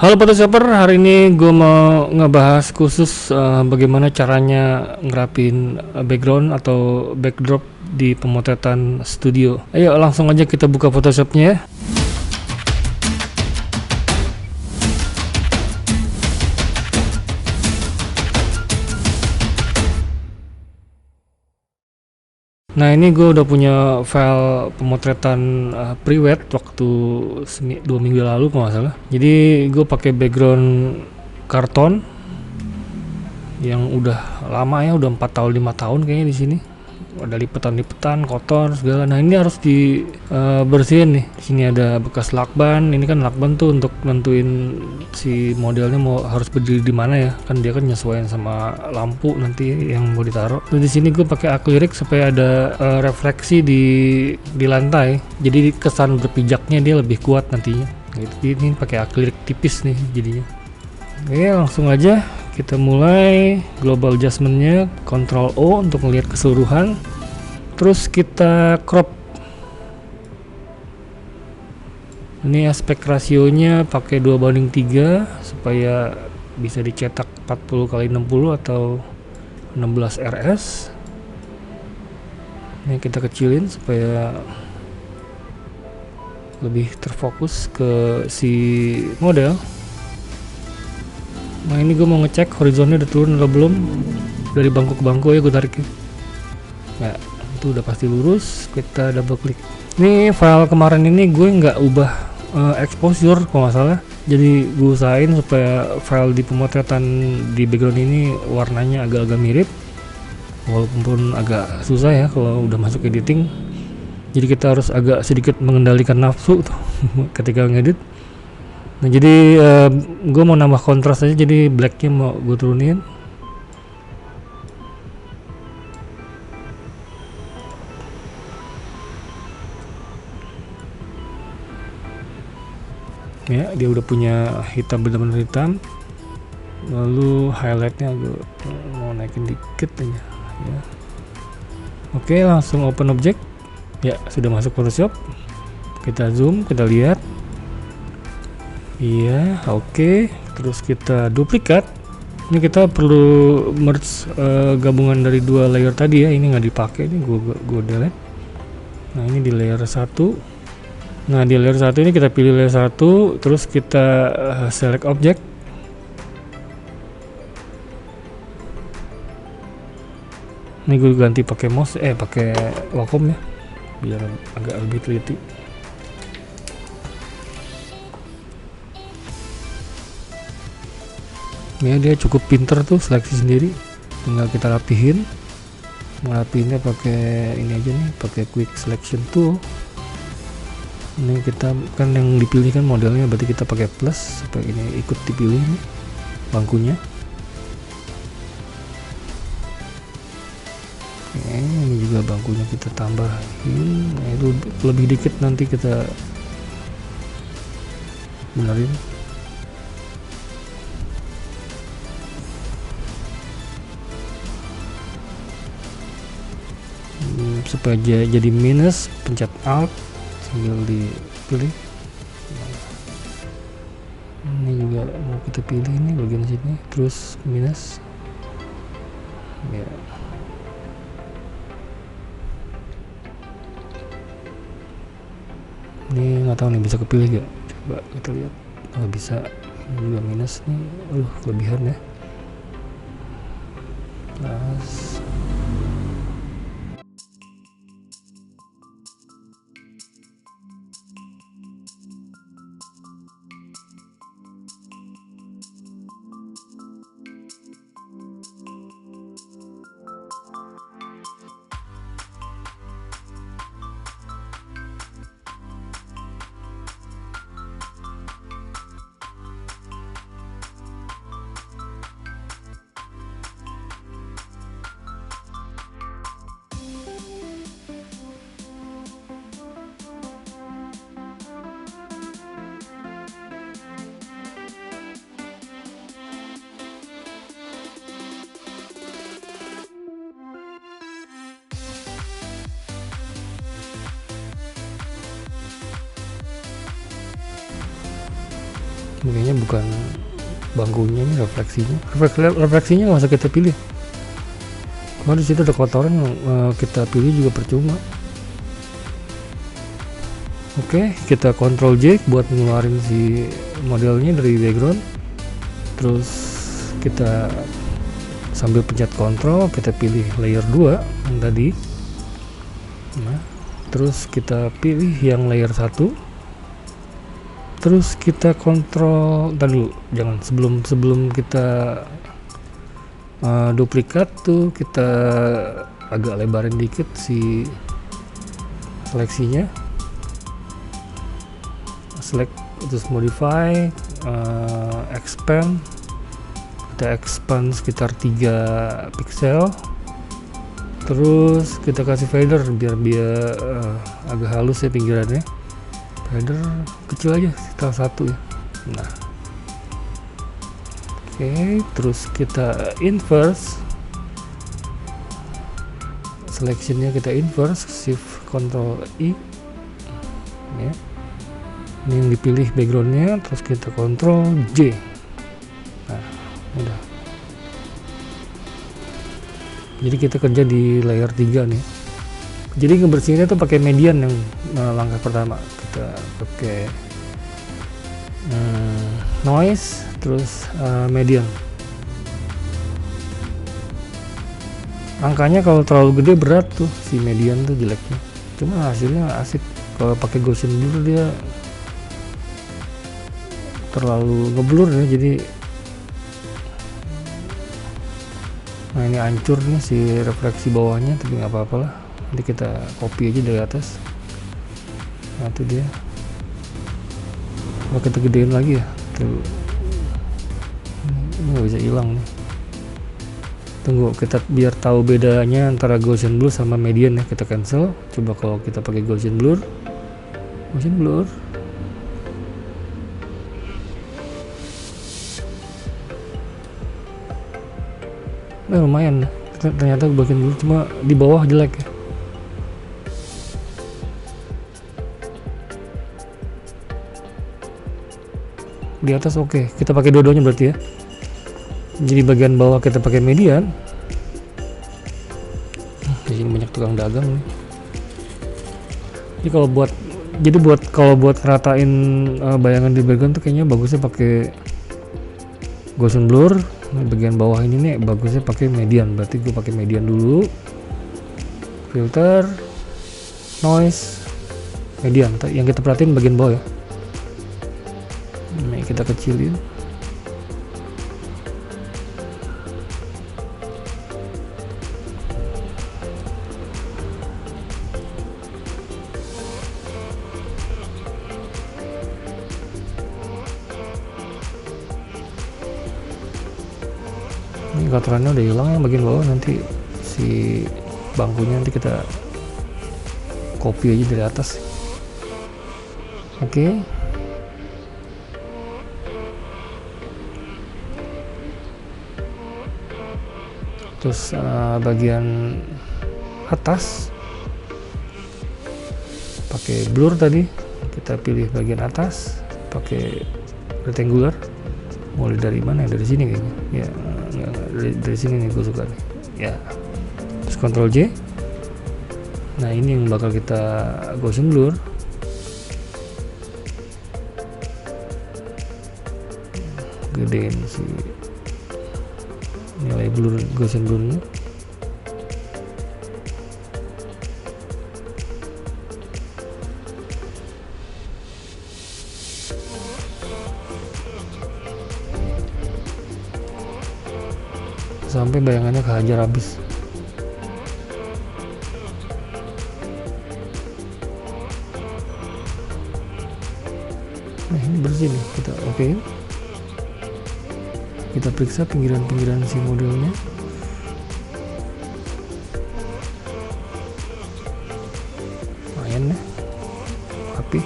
Halo Photoshopper, hari ini gue mau ngebahas khusus bagaimana caranya ngerapin background atau backdrop di pemotretan studio. Ayo langsung aja kita buka Photoshopnya ya. Nah ini gue udah punya file pemotretan pre-wed waktu 2 minggu lalu kalau nggak salah. Jadi gue pakai background karton yang udah lama ya, udah 4 tahun 5 tahun kayaknya di sini. Ada lipetan-lipetan, kotor segala. Nah ini harus dibersihin nih. Di sini ada bekas lakban. Ini kan lakban tuh untuk nentuin si modelnya mau harus berdiri di mana ya. Kan dia kan nyesuaiin sama lampu nanti yang mau ditaruh. Terus di sini gue pakai akrilik supaya ada refleksi di lantai. Jadi kesan berpijaknya dia lebih kuat nantinya. Gitu. Ini pakai akrilik tipis nih jadinya. Oke, langsung aja kita mulai global adjustment-nya, Ctrl O untuk melihat keseluruhan. Terus kita crop. Ini aspek rasionya pakai 2:3 supaya bisa dicetak 40x60 atau 16 rs. Ini kita kecilin supaya lebih terfokus ke si model. Nah ini gue mau ngecek horizonnya udah turun atau belum. Dari bangku ke bangku ya gue tarik ya. Nah itu udah pasti lurus. Kita double klik. Ini file kemarin ini gue nggak ubah exposure kalau nggak salah. Jadi gue usahain supaya file di pemotretan di background ini warnanya agak-agak mirip. Walaupun agak susah ya kalau udah masuk editing. Jadi kita harus agak sedikit mengendalikan nafsu tuh ketika ngedit. Nah jadi gue mau nambah kontras aja, jadi blacknya mau gue turunin. Ya dia udah punya hitam, bener-bener hitam. Lalu highlightnya gue mau naikin dikit aja ya. Oke, langsung open object. Ya sudah masuk Photoshop. Kita zoom, kita lihat. Iya, oke. Terus kita duplikat. Ini kita perlu merge gabungan dari dua layer tadi ya. Ini nggak dipakai, ini gue delete. Nah ini di layer 1. Nah di layer 1 ini kita pilih layer 1, terus kita select object. Ini gue ganti pakai mouse, pakai Wacom ya, biar agak lebih teliti. Ya dia cukup pinter tuh seleksi sendiri, tinggal kita rapihin. Ngerapihinnya pakai ini aja nih, pakai quick selection tool. Ini kita kan yang dipilih kan modelnya, berarti kita pakai plus supaya ini ikut dipilih nih bangkunya. Oke, ini juga bangkunya kita tambahin. Nah, itu lebih dikit nanti kita benerin. Supaya jadi minus, pencet alt sambil dipilih. Ini juga mau kita pilih ini bagian sini, terus minus ya. Ini nggak tahu nih bisa kepilih gak, coba kita lihat. Oh bisa, ini juga minus nih. Kelebihan ya. Plus. Kayaknya bukan bangkunya, ini refleksinya. Refleksinya nggak usah kita pilih. Kalau di situ ada kotoran, kita pilih juga percuma. Oke, kita Ctrl J buat ngeluarin si modelnya dari background. Terus kita sambil pencet Ctrl, kita pilih layer 2 yang tadi. Nah, terus kita pilih yang layer 1. Terus kita kontrol, ntar dulu, jangan, sebelum kita duplikat tuh, kita agak lebarin dikit si seleksinya. Select, terus modify, expand, kita expand sekitar 3 pixel. Terus kita kasih fader biar agak halus ya pinggirannya. Fader kecil aja, sekitar 1 ya. Nah, oke, terus kita inverse, selectionnya kita inverse, shift Ctrl I ya. Ini yang dipilih backgroundnya, terus kita Ctrl J. Nah, udah. Jadi kita kerja di layer 3 nih. Jadi ngebersihinnya tuh pakai median yang langkah pertama. Kita pakai noise, terus median. Angkanya kalau terlalu gede berat tuh, si median tuh jeleknya. Cuma hasilnya asik. Kalau pakai Gaussian blur dia terlalu ngeblur ya, jadi nah ini hancur nih si refleksi bawahnya, tapi nggak apa-apa lah, nanti kita copy aja dari atas. Nah itu dia, kalau kita gedein lagi ya tuh, ini nggak bisa hilang nih. Tunggu, kita biar tahu bedanya antara Gaussian blur sama median ya, kita cancel. Coba kalau kita pakai Gaussian blur, lumayan, ternyata bagian dulu, cuma di bawah jelek ya. Di atas oke. Kita pakai dua-duanya berarti ya. Jadi bagian bawah kita pakai median. Di sini banyak tukang dagang nih. Jadi kalau buat ngeratain bayangan di background tuh kayaknya bagusnya pakai Gaussian blur. Nah, bagian bawah ini nih bagusnya pakai median, berarti gue pakai median dulu. Filter, noise, median. Yang kita perhatiin bagian bawah ya. Ini kita kecilin. Ini kotorannya udah hilang yang bagian bawah, nanti si bangkunya nanti kita copy aja dari atas. Oke. Terus bagian atas pakai blur tadi, kita pilih bagian atas pakai rectangular. Mulai dari mana? Dari sini kayaknya ya. Dari sini nih gue suka nih ya. Terus Ctrl J. Nah ini yang bakal kita Gaussian blur. Gedein si nilai blur Gaussian blurnya. Sampai bayangannya kehajar habis. Nah ini bersih nih, kita oke. Kita periksa pinggiran-pinggiran si modelnya. Lumayan ya, rapi.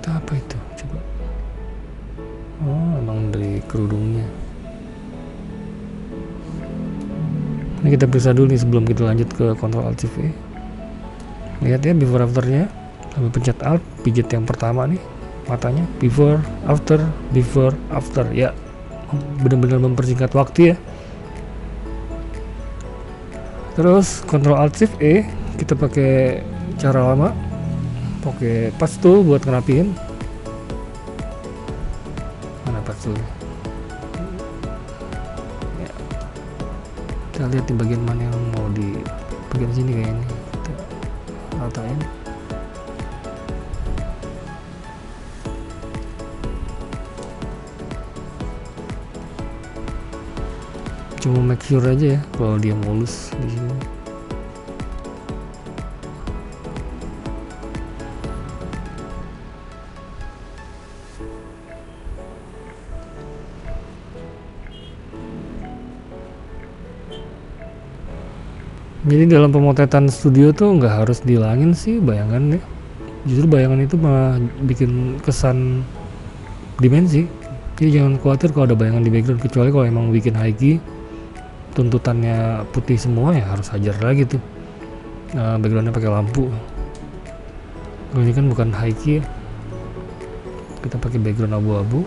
Apa itu? Coba. Oh, emang dari kerudungnya. Ini kita periksa dulu nih sebelum kita lanjut ke Ctrl Alt Shift E. Lihat ya before afternya, sambil pencet alt, pijit yang pertama nih matanya, before after ya, benar-benar mempersingkat waktu ya. Terus Ctrl Alt Shift E, kita pakai cara lama, pakai patch tool buat ngerapiin. Mana patch tool ya, kita lihat di bagian mana yang mau di bagian sini kayaknya, kita ratain. Cuma make sure aja ya kalau dia mulus di sini. Jadi dalam pemotretan studio tuh nggak harus dihilangin sih bayangan ya. Justru bayangan itu malah bikin kesan dimensi. Jadi jangan khawatir kalau ada bayangan di background, kecuali kalau emang bikin high tuntutannya putih semua ya harus hajar lagi tuh. Backgroundnya pakai lampu. Kalau ini kan bukan high ya, kita pakai background abu-abu.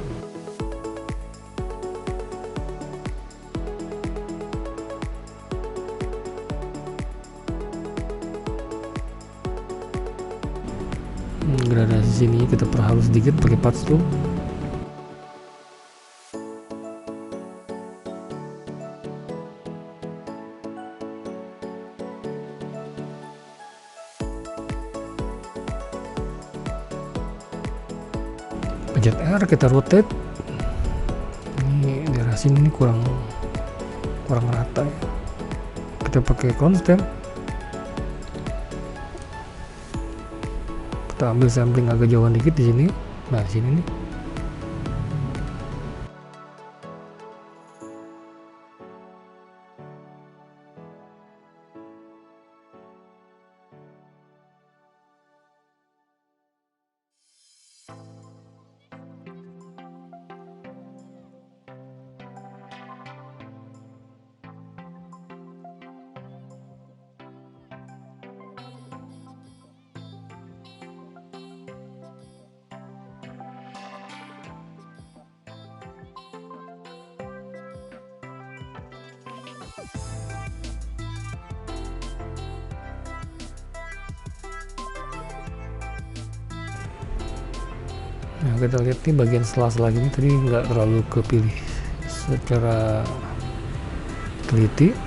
Gradasi sini kita perhalus sedikit pakai patch tool. Pencet R, kita rotate. Ini daerah sini nih kurang rata ya. Kita pakai constant. Kita ambil sampling agak jauhan dikit di sini. Nah, di sini nih. Nah, kita lihat nih bagian sela-sela gini tadi nggak terlalu kepilih secara teliti.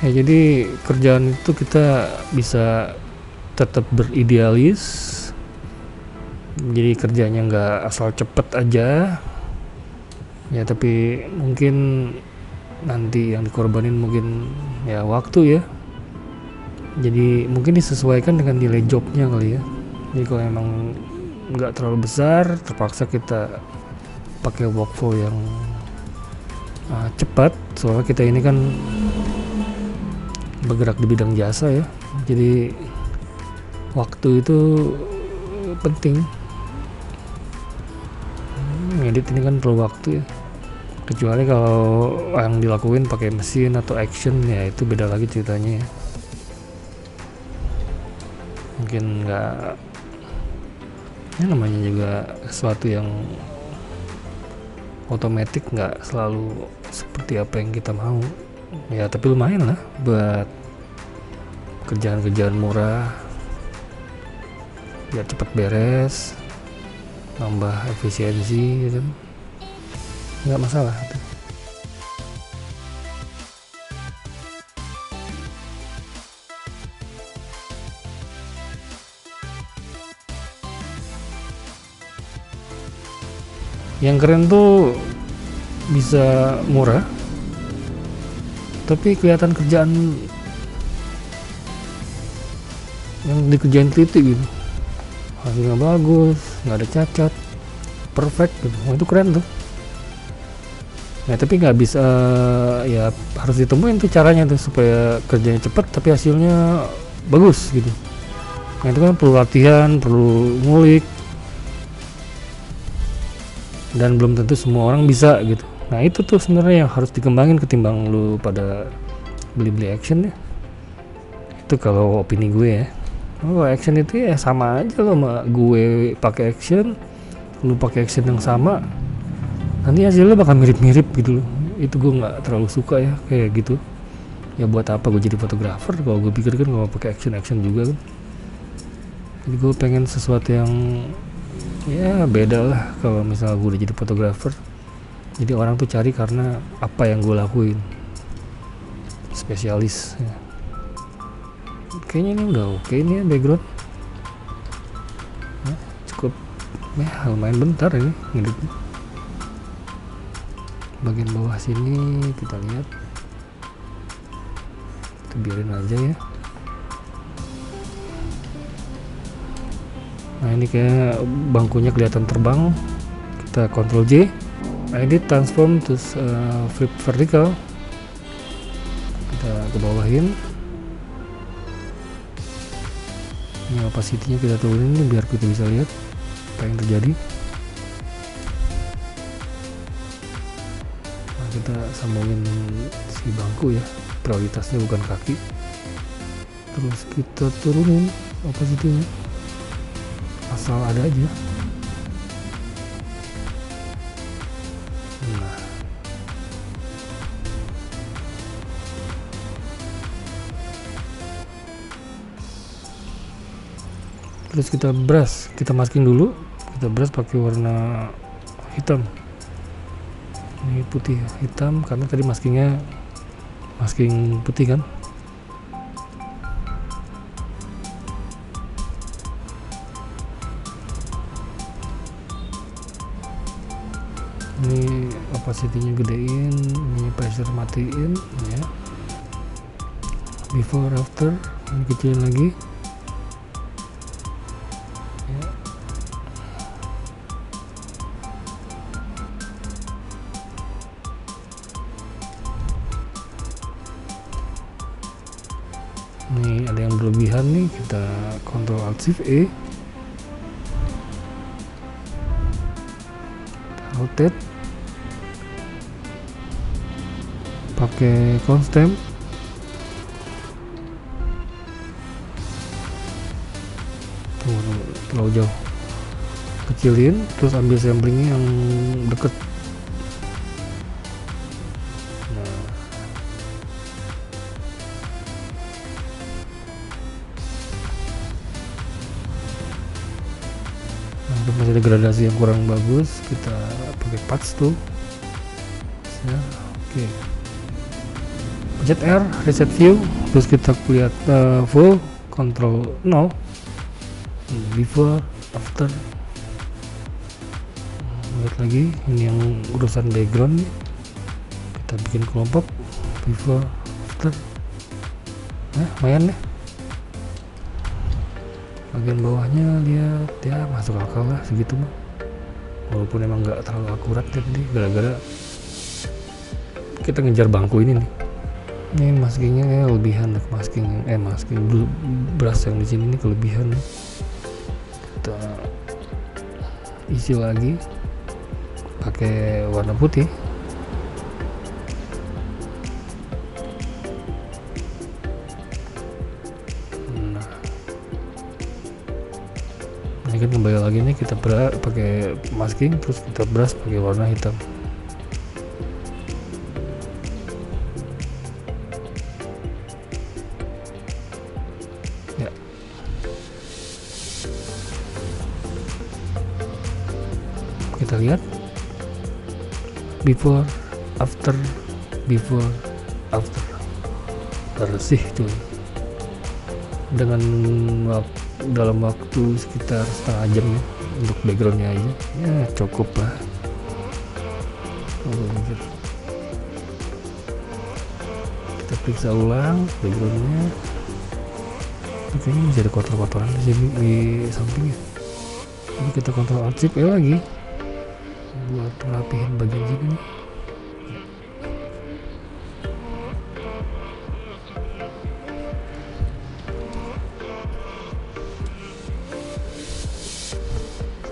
Ya, jadi kerjaan itu kita bisa tetap beridealis, jadi kerjanya nggak asal cepet aja ya, tapi mungkin nanti yang dikorbanin mungkin ya waktu ya, jadi mungkin disesuaikan dengan nilai jobnya kali ya. Jadi kalau emang nggak terlalu besar, terpaksa kita pakai workflow yang cepat, soalnya kita ini kan bergerak di bidang jasa ya, jadi waktu itu penting. Ngedit ini kan perlu waktu ya, kecuali kalau yang dilakuin pakai mesin atau action ya itu beda lagi ceritanya ya. Mungkin nggak ya, namanya juga sesuatu yang otomatis nggak selalu seperti apa yang kita mau ya, tapi lumayan lah buat kerjaan-kerjaan murah biar cepat beres, nambah efisiensi gitu, nggak masalah. Yang keren tuh bisa murah tapi kelihatan kerjaan yang dikerjain teliti gitu, hasilnya bagus, nggak ada cacat, perfect gitu. Wah, itu keren tuh. Nah tapi nggak bisa, ya harus ditemuin tuh caranya tuh supaya kerjanya cepet tapi hasilnya bagus gitu. Nah itu kan perlu latihan, perlu ngulik, dan belum tentu semua orang bisa gitu. Nah itu tuh sebenarnya yang harus dikembangin ketimbang lu pada beli-beli action ya. Itu kalau opini gue ya. Oh, action itu ya sama aja loh sama gue pakai action, lu pakai action yang sama, nanti hasilnya bakal mirip-mirip gitu loh. Itu gue nggak terlalu suka ya kayak gitu. Ya buat apa gue jadi fotografer kalau gue pikir kan kalau pakai action juga kan. Jadi gue pengen sesuatu yang ya beda lah kalau misalnya gue udah jadi fotografer. Jadi orang tuh cari karena apa yang gue lakuin, spesialis ya. Kayaknya ini udah oke nih ya background. Nah, cukup ya lumayan bentar ini ngedit. Bagian bawah sini kita lihat, kita biarin aja ya. Nah ini kayak bangkunya kelihatan terbang, kita Ctrl J, edit transform terus flip vertical, kita ke bawahin. Ini opacity-nya kita turunin nih biar kita bisa lihat apa yang terjadi. Nah, kita sambungin si bangku ya, prioritasnya bukan kaki. Terus kita turunin opacity-nya, asal ada aja. Nah, terus kita brush, kita masking dulu, kita brush pakai warna hitam. Ini putih hitam karena tadi maskingnya masking putih kan. Ini opacity-nya gedein, ini pressure matiin ya. Before after ini kecilin lagi ya. Ini ada yang berlebihan nih, kita Ctrl Alt Shift E, rotate pakai constant. Terlalu jauh, kecilin, terus ambil samplingnya yang deket. Nah, untuk masih ada gradasi yang kurang bagus, kita pakai patch tuh ya. Oke, pencet R, reset view, terus kita lihat full, Ctrl 0, before after. Lihat lagi ini yang urusan background nih, kita bikin kelompok before after. Nah lumayan deh, bagian bawahnya lihat ya masuk akal lah segitu mah, walaupun emang nggak terlalu akurat ya tadi gara-gara kita ngejar bangku ini nih. Ini maskingnya kelebihan, masking brush yang di sini ini kelebihan nih. Kita isi lagi pakai warna putih. Nah, ini kan kembali lagi nih, kita pakai masking terus kita brush pakai warna hitam. Ya. Kita lihat before after bersih tuh dengan dalam waktu sekitar setengah jam ya, untuk backgroundnya aja ya cukup lah. gue mikir. Kita periksa ulang backgroundnya. Kayaknya masih ada kotor-kotoran di sini di sampingnya. Jadi kita kontrol Alt Shift lagi buat ngerapihin bagian sini nih.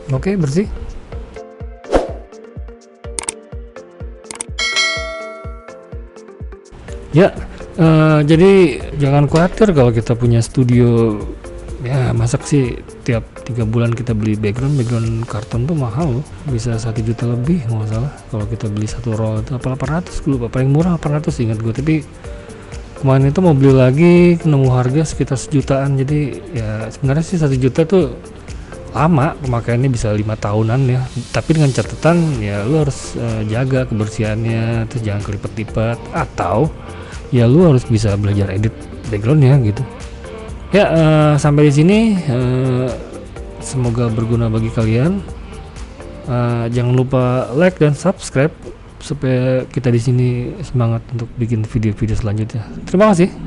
Oke, bersih. Ya, jadi jangan khawatir kalau kita punya studio. Ya, masak sih tiap 3 bulan kita beli background karton tuh mahal loh, bisa 1 juta lebih nggak salah. Kalau kita beli satu roll itu apa 800 dulu, paling murah 800 ingat gue. Tapi kemarin itu mau beli lagi nemu harga sekitar 1 jutaan. Jadi ya sebenarnya sih 1 juta tuh lama pemakaiannya, bisa 5 tahunan ya. Tapi dengan catatan ya lu harus jaga kebersihannya, terus jangan kelipet-lipet, atau ya lu harus bisa belajar edit backgroundnya gitu. Ya, sampai di sini semoga berguna bagi kalian. Jangan lupa like dan subscribe supaya kita di sini semangat untuk bikin video-video selanjutnya. Terima kasih.